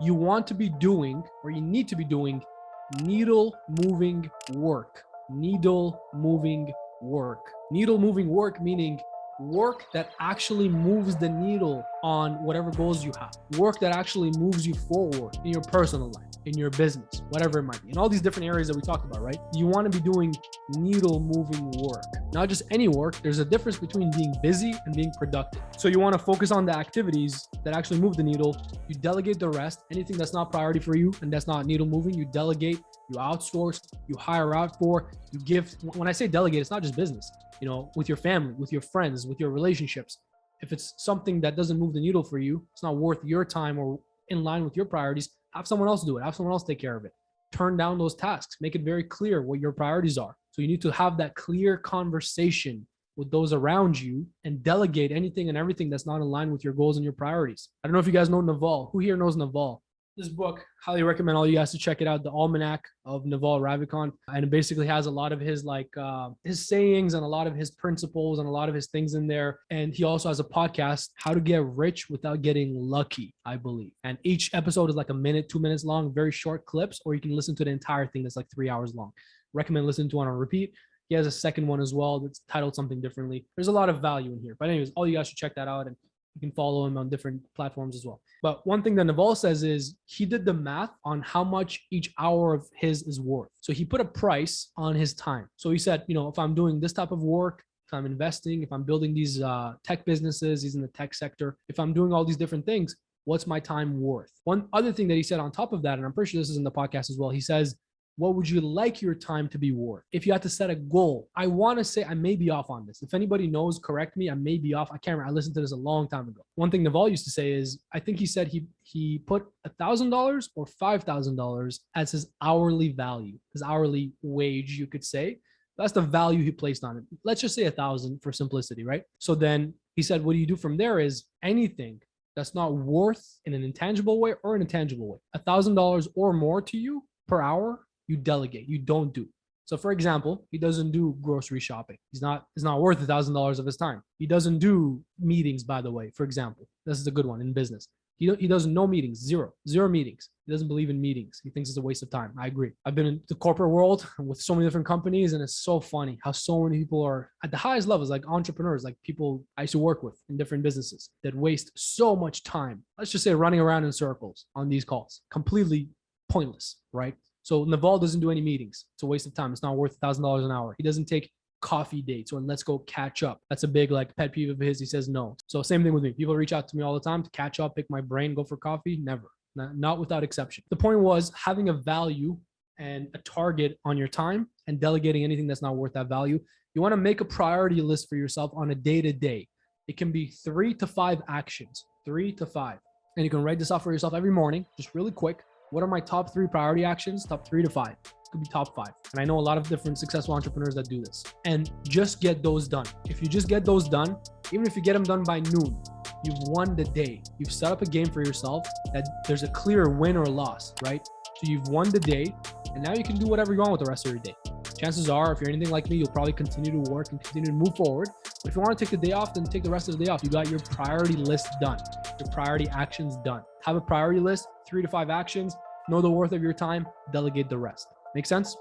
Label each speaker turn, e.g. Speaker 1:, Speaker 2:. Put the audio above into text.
Speaker 1: you want to be doing, or you need to be doing, needle moving work. Needle moving work. Needle moving work meaning work that actually moves the needle on whatever goals you have. Work that actually moves you forward in your personal life, in your business, whatever it might be. In all these different areas that we talked about, right? You want to be doing needle moving work, not just any work. There's a difference between being busy and being productive. So you want to focus on the activities that actually move the needle. You delegate the rest. Anything that's not priority for you and that's not needle moving, you delegate, you outsource, you hire out for, you give. When I say delegate, it's not just business, with your family, with your friends, with your relationships. If it's something that doesn't move the needle for you, it's not worth your time or in line with your priorities, have someone else do it. Have someone else take care of it. Turn down those tasks. Make it very clear what your priorities are. So you need to have that clear conversation with those around you and delegate anything and everything that's not in line with your goals and your priorities. I don't know if you guys know Naval. Who here knows Naval? This book, highly recommend all you guys to check it out. The Almanac of Naval Ravikant. And it basically has a lot of his his sayings and a lot of his principles and a lot of his things in there. And he also has a podcast, How to Get Rich Without Getting Lucky, I believe. And each episode is like a minute, 2 minutes long, very short clips, or you can listen to the entire thing that's like 3 hours long. Recommend listening to it on repeat. He has a second one as well that's titled something differently. There's a lot of value in here. But anyways, all you guys should check that out. And you can follow him on different platforms as well. But one thing that Naval says is he did the math on how much each hour of his is worth. So he put a price on his time. So he said, if I'm doing this type of work, if I'm investing, if I'm building these tech businesses, he's in the tech sector, if I'm doing all these different things, what's my time worth? One other thing that he said on top of that, and I'm pretty sure this is in the podcast as well, he says, what would you like your time to be worth? If you had to set a goal, I want to say I may be off on this. If anybody knows, correct me. I may be off. I can't remember. I listened to this a long time ago. One thing Naval used to say is, I think he said he put $1,000 or $5,000 as his hourly value, his hourly wage, you could say. That's the value he placed on it. Let's just say 1,000 for simplicity, right? So then he said, what do you do from there is anything that's not worth in an intangible way or an intangible way, $1,000 or more to you per hour, you delegate, you don't do. So for example, he doesn't do grocery shopping. It's not worth $1,000 of his time. He doesn't do meetings, by the way, for example. This is a good one in business. He does no meetings, zero meetings. He doesn't believe in meetings. He thinks it's a waste of time. I agree. I've been in the corporate world with so many different companies, and it's so funny how so many people are at the highest levels, like entrepreneurs, like people I used to work with in different businesses that waste so much time. Let's just say running around in circles on these calls, completely pointless, right? So Naval doesn't do any meetings. It's a waste of time. It's not worth $1,000 an hour. He doesn't take coffee dates or let's go catch up. That's a big pet peeve of his. He says no. So same thing with me. People reach out to me all the time to catch up, pick my brain, go for coffee. Never, not without exception. The point was having a value and a target on your time and delegating anything that's not worth that value. You want to make a priority list for yourself on a day-to-day. It can be 3 to 5 actions, 3 to 5. And you can write this off for yourself every morning, just really quick. What are my top 3 priority actions? Top 3 to 5. It could be top 5. And I know a lot of different successful entrepreneurs that do this. And just get those done. If you just get those done, even if you get them done by noon, you've won the day. You've set up a game for yourself that there's a clear win or loss, right? So you've won the day, and now you can do whatever you want with the rest of your day. Chances are, if you're anything like me, you'll probably continue to work and continue to move forward. But if you want to take the day off, then take the rest of the day off. You got your priority list done, your priority actions done. Have a priority list, 3 to 5 actions, know the worth of your time, delegate the rest. Make sense?